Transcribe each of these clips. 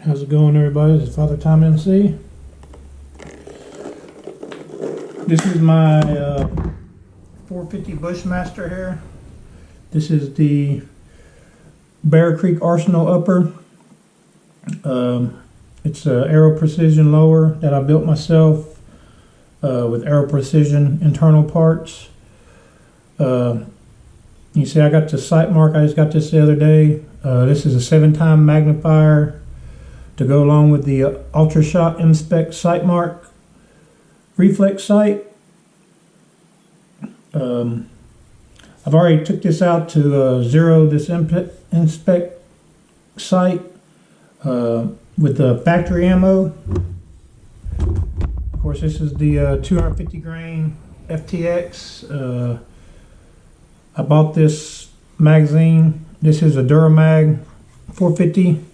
How's it going, everybody? This is fathertimenc. This is my 450 BushMaster here. This is the Bear Creek Arsenal upper. It's an Aero Precision lower that I built myself with Aero Precision internal parts. You see I got the sight mark. I just got this the other day. This is a 7-time magnifier to go along with the Ultra Shot Inspect sight mark reflex sight. I've already took this out to zero this inspect sight with the factory ammo. Of course, this is the 250 grain FTX. I bought this magazine. This is a Duramag 450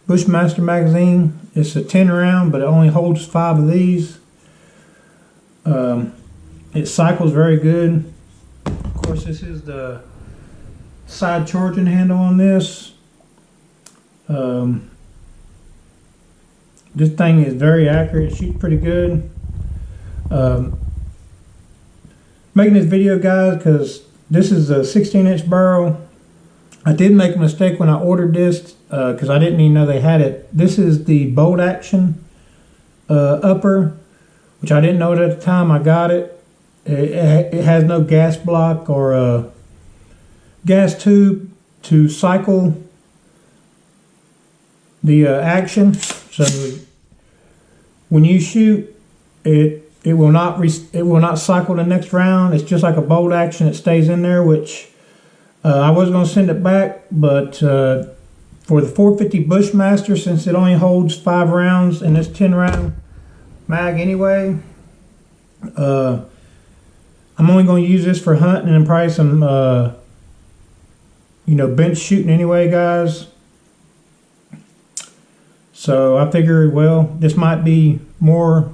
BushMaster magazine. It's a 10 round, but it only holds 5 of these. It cycles very good. Of course, this is the side charging handle on this. This thing is very accurate. It shoots pretty good. Making this video, guys, because this is a 16-inch barrel. I did make a mistake when I ordered this because I didn't even know they had it. This is the bolt action upper, which I didn't know it at the time I got it. It has no gas block or a gas tube to cycle the action. So when you shoot, it will not cycle the next round. It's just like a bolt action. It stays in there, which I was going to send it back, but for the 450 BushMaster, since it only holds 5 rounds in this 10 round mag anyway, I'm only going to use this for hunting and probably some bench shooting anyway, guys. So I figured, well, this might be more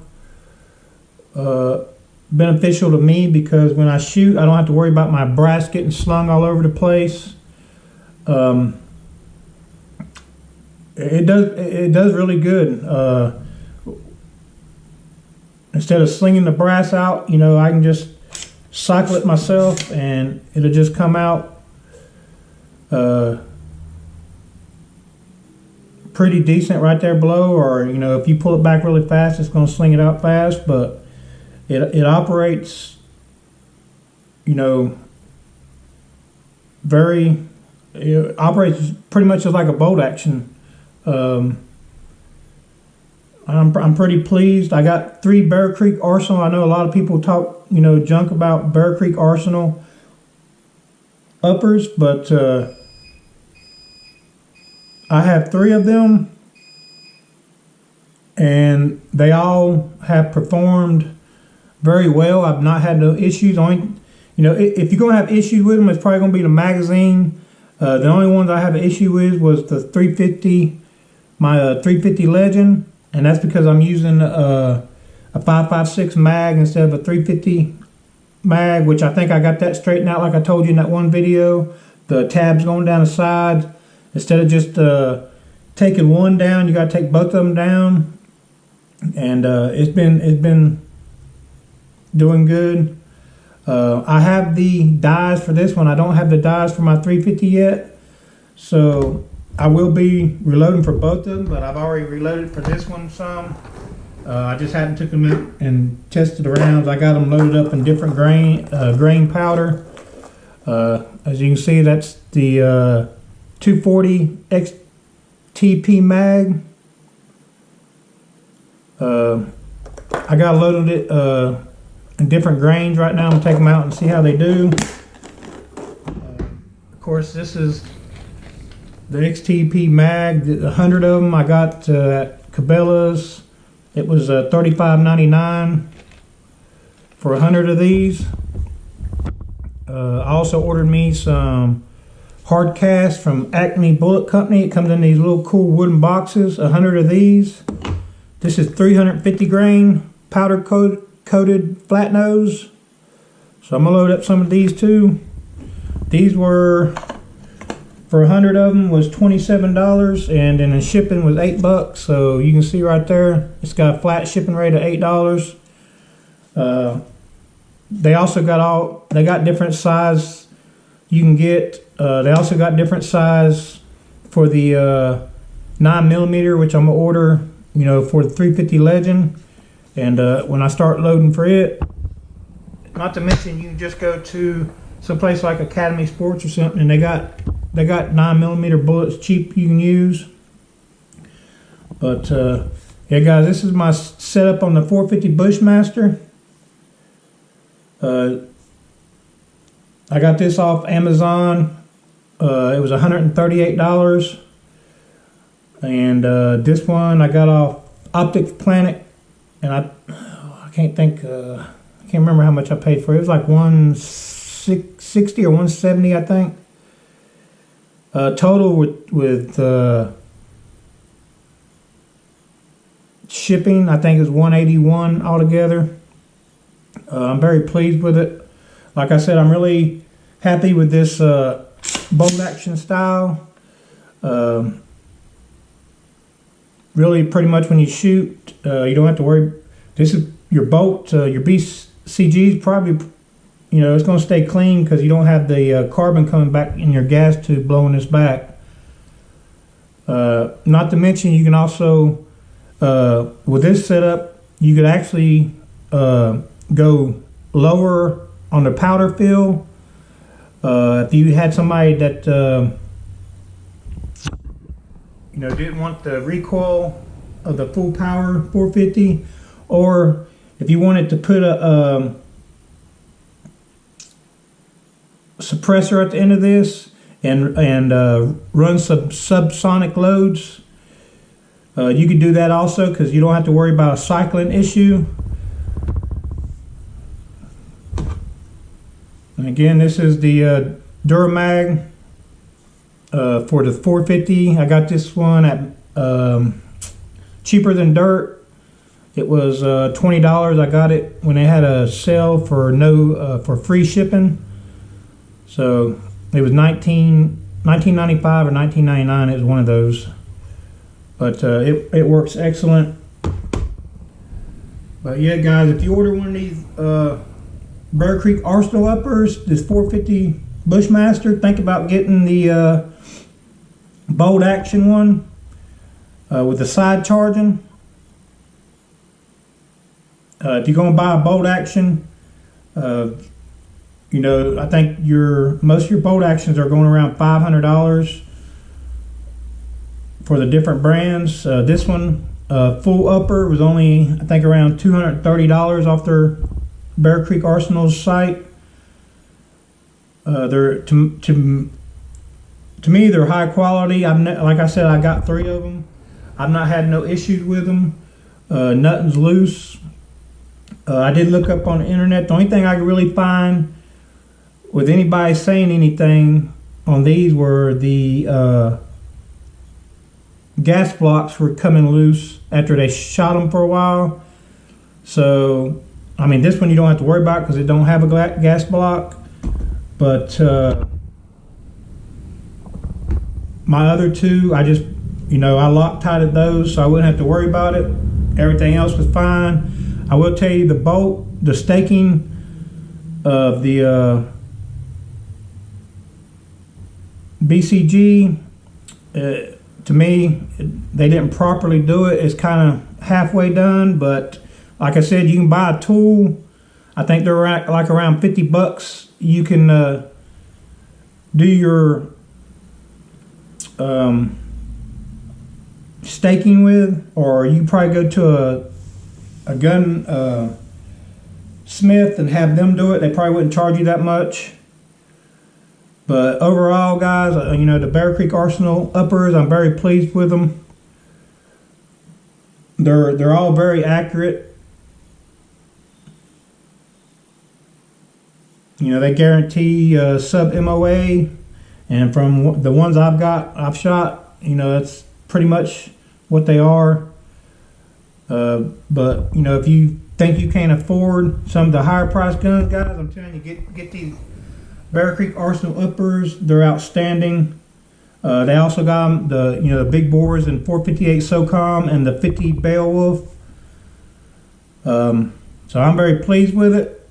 beneficial to me because when I shoot, I don't have to worry about my brass getting slung all over the place. It does really good. Instead of slinging the brass out, I can just cycle it myself and it'll just come out pretty decent right there below, or if you pull it back really fast, it's going to sling it out fast. But it operates it operates pretty much just like a bolt action. I'm pretty pleased. I got 3 Bear Creek Arsenal. I know a lot of people talk junk about Bear Creek Arsenal uppers, but I have 3 of them and they all have performed very well. I've not had no issues. Only, if you're gonna have issues with them, it's probably gonna be the magazine. The only ones I have an issue with was the 350, my 350 Legend, and that's because I'm using a 5.56 mag instead of a 350 mag, which I think I got that straightened out like I told you in that one video. The tabs going down the side. Instead of just taking one down, you got to take both of them down, and it's been doing good. I have the dies for this one. I don't have the dies for my 350 yet, so I will be reloading for both of them, but I've already reloaded for this one some. I just hadn't took them out and tested the rounds. I got them loaded up in different grain powder. As you can see, that's the 240 XTP mag. I got loaded it in different grains right now. I'm gonna take them out and see how they do. Of course, this is the XTP mag. 100 of them I got at Cabela's. It was $35.99 for 100 of these. I also ordered me some hard cast from Acme Bullet Company. It comes in these little cool wooden boxes, 100 of these. This is 350 grain powder coated flat nose. So I'm gonna load up some of these too. These were for 100 of them was $27, and then the shipping was $8. So you can see right there, it's got a flat shipping rate of $8. They also got different size you can get. They also got different size for the 9mm, which I'm gonna order, for the 350 Legend. And when I start loading for it, not to mention you can just go to someplace like Academy Sports or something, and they got 9mm bullets cheap you can use. But yeah, guys, this is my setup on the 450 BushMaster. I got this off Amazon. It was $138, and this one I got off Optic Planet, and I can't remember how much I paid for it. It was like $160 or $170, I think. Total with shipping, I think it was $181 altogether. I'm very pleased with it. Like I said, I'm really happy with this bolt action style. Really, pretty much when you shoot, you don't have to worry. This is your bolt, your BCG is probably, it's going to stay clean because you don't have the carbon coming back in your gas tube blowing this back. Not to mention, you can also, with this setup, you could actually go lower on the powder fill. If you had somebody that didn't want the recoil of the full power 450, or if you wanted to put a suppressor at the end of this and run some subsonic loads, you could do that also, because you don't have to worry about a cycling issue. And again, this is the Duramag for the 450. I got this one at cheaper than dirt. It was $20. I got it when they had a sale for for free shipping. So it was $19.95 or $19.99. It was one of those. But it works excellent. But yeah, guys, if you order one of these Bear Creek Arsenal uppers, this 450 BushMaster, think about getting the bolt action one with the side charging. If you're going to buy a bolt action, I think most of your bolt actions are going around $500 for the different brands. This one, full upper, was only, I think, around $230 off their Bear Creek Arsenal's site. They're to me, they're high quality. Like I said, I got 3 of them. I've not had no issues with them. Nothing's loose. I did look up on the internet. The only thing I could really find with anybody saying anything on these were the gas blocks were coming loose after they shot them for a while. So, I mean, this one you don't have to worry about because it don't have a gas block. But my other 2, I just, I Loctited those, so I wouldn't have to worry about it. Everything else was fine. I will tell you, the staking of the BCG, to me, they didn't properly do it. It's kind of halfway done, but like I said, you can buy a tool. I think they're like around $50. You can do your staking with, or you probably go to a gun smith and have them do it. They probably wouldn't charge you that much. But overall, guys, the Bear Creek Arsenal uppers, I'm very pleased with them. They're all very accurate. They guarantee sub MOA, and from the ones I've shot, that's pretty much what they are. But if you think you can't afford some of the higher price guns, guys, I'm telling you, get these Bear Creek Arsenal uppers. They're outstanding. They also got the the big bores in 458 SOCOM and the 50 Beowulf. So I'm very pleased with it.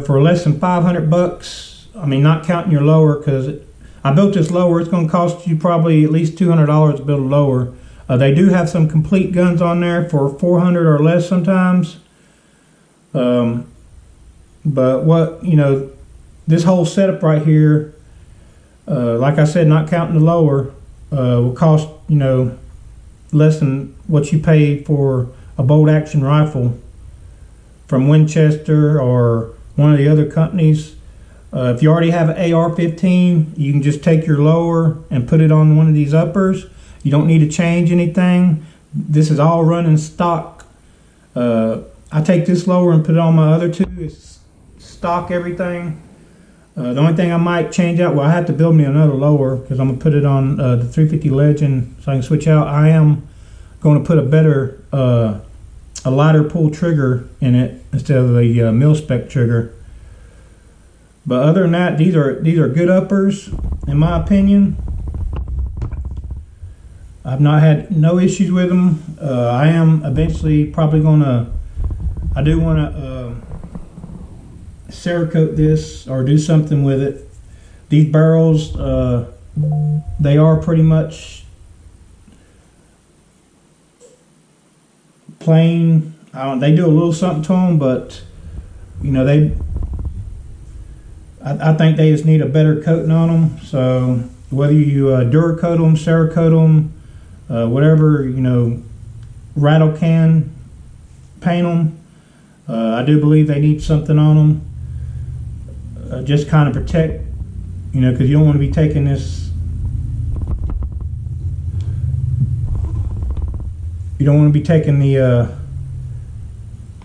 For less than 500 bucks, I mean, not counting your lower, because I built this lower. It's going to cost you probably at least $200 to build a lower. They do have some complete guns on there for 400 or less sometimes. But this whole setup right here, like I said, not counting the lower, will cost, less than what you pay for a bolt action rifle from Winchester or one of the other companies. If you already have an AR-15, you can just take your lower and put it on one of these uppers. You don't need to change anything. This is all running stock. I take this lower and put it on my other two. It's stock everything. The only thing I might change out, well, I have to build me another lower because I'm going to put it on the 350 Legend so I can switch out. I am going to put a lighter pull trigger in it instead of the mil-spec trigger. But other than that, these are good uppers, in my opinion. I've not had no issues with them. I am eventually probably I do want to Cerakote this or do something with it. These barrels, they are pretty much plain. They do a little something to them, but I think they just need a better coating on them. So whether you Duracoat them, Cerakote them, whatever, rattle can paint them, I do believe they need something on them. Just kind of protect, because you don't want to be taking this. You don't want to be taking the.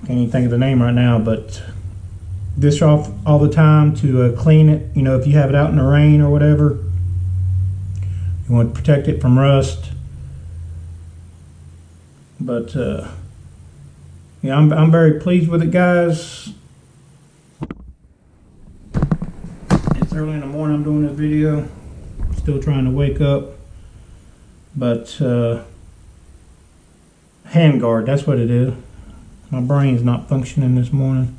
Can't even think of the name right now, but this off all the time to clean it. If you have it out in the rain or whatever, you want to protect it from rust. But yeah, I'm very pleased with it, guys. It's early in the morning. I'm doing this video. Still trying to wake up, but handguard. That's what it is. My brain's not functioning this morning.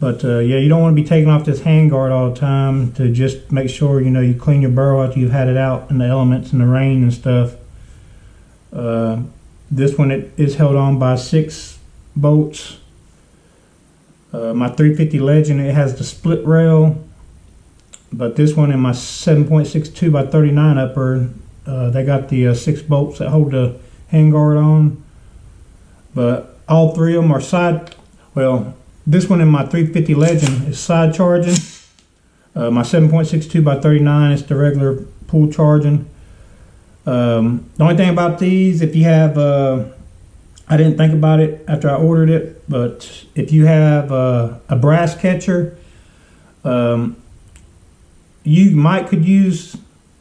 But yeah, you don't want to be taking off this handguard all the time to just make sure you clean your barrel after you've had it out in the elements and the rain and stuff. This one, it is held on by 6 bolts. My 350 Legend, it has the split rail, but this one in my 7.62 by 39 upper, they got the 6 bolts that hold the handguard on. But all 3 of them are side. Well, this one in my 350 Legend is side charging. My 7.62 by 39 is the regular pull charging. The only thing about these, if you have, I didn't think about it after I ordered it, but if you have a brass catcher, you could use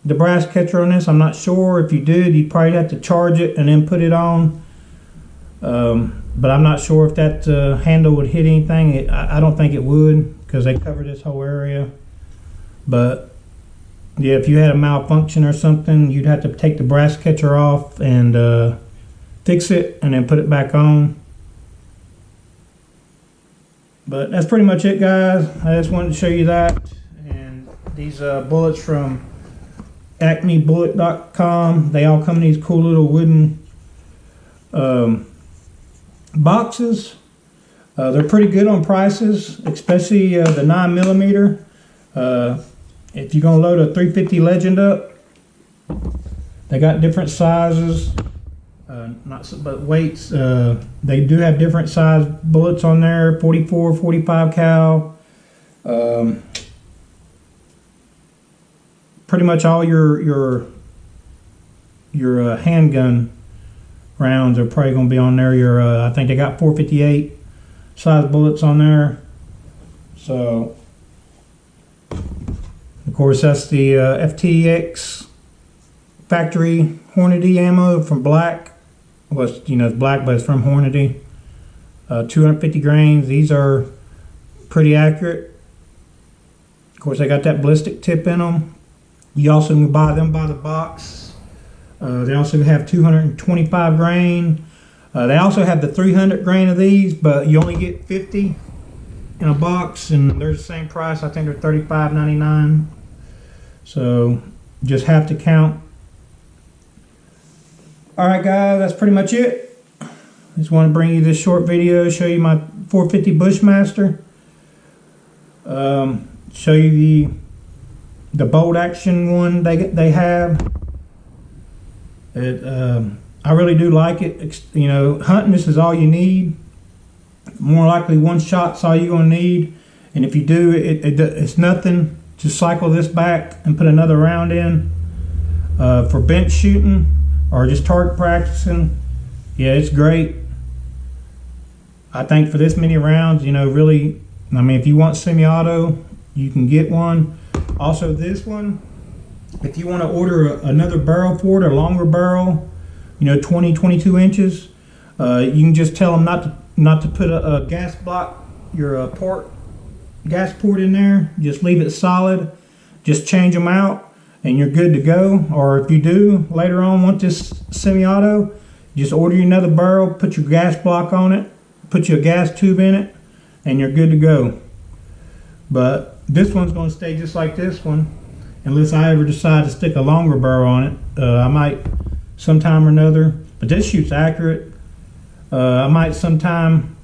the brass catcher on this. I'm not sure. If you did, you'd probably have to charge it and then put it on. But I'm not sure if that handle would hit anything. I don't think it would, because they cover this whole area. But yeah, if you had a malfunction or something, you'd have to take the brass catcher off and fix it and then put it back on. But that's pretty much it, guys. I just wanted to show you that. And these bullets from acmebullet.com, they all come in these cool little wooden boxes. They're pretty good on prices, especially the 9mm. If you're gonna load a 350 Legend up, they got different sizes, but weights. They do have different size bullets on there: 44, 45 cal. Pretty much all your handgun rounds are probably going to be on there. I think they got 458 size bullets on there. So, of course, that's the FTX factory Hornady ammo from Black. Well, it's Black, but it's from Hornady. 250 grains. These are pretty accurate. Of course, they got that ballistic tip in them. You also can buy them by the box. They also have 225 grain. They also have the 300 grain of these, but you only get 50 in a box, and they're the same price. I think they're $35.99. So just have to count. Alright guys, that's pretty much it. Just want to bring you this short video, show you my 450 BushMaster. Show you the bolt action one they have. I really do like it. You know, hunting, this is all you need. More likely one shot's all you're gonna need, and if you do, it's nothing. Just cycle this back and put another round in. For bench shooting or just target practicing, yeah, it's great. I think for this many rounds, you know, really, I mean, if you want semi-auto, you can get one. Also this one, if you want to order another barrel for it, a longer barrel, you know, 22 inches, you can just tell them not to put a gas block, your gas port in there. Just leave it solid. Just change them out and you're good to go. Or if you do later on want this semi-auto, just order you another barrel, put your gas block on it, put your gas tube in it, and you're good to go. But this one's going to stay just like this one, unless I ever decide to stick a longer barrel on it. I might sometime or another, but this shoots accurate. I might sometime,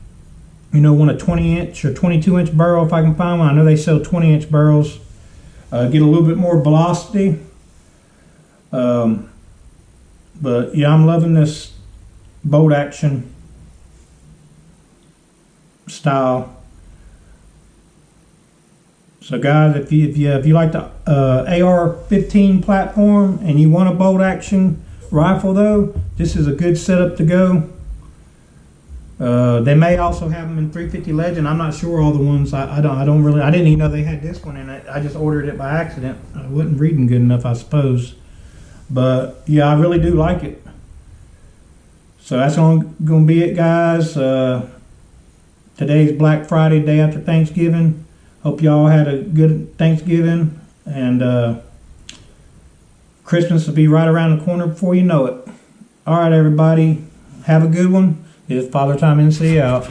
you know, want a 20-inch or 22-inch barrel if I can find one. I know they sell 20-inch barrels. Get a little bit more velocity. But yeah, I'm loving this bolt action style. So guys, if you like the AR-15 platform and you want a bolt action rifle though, this is a good setup to go. They may also have them in 350 Legend. I'm not sure all the ones. I didn't even know they had this one in it. I just ordered it by accident. I wasn't reading good enough, I suppose. But yeah, I really do like it. So that's gonna be it, guys. Today's Black Friday, day after Thanksgiving. Hope y'all had a good Thanksgiving, and Christmas will be right around the corner before you know it. All right, everybody, have a good one. It's Father Time NC out.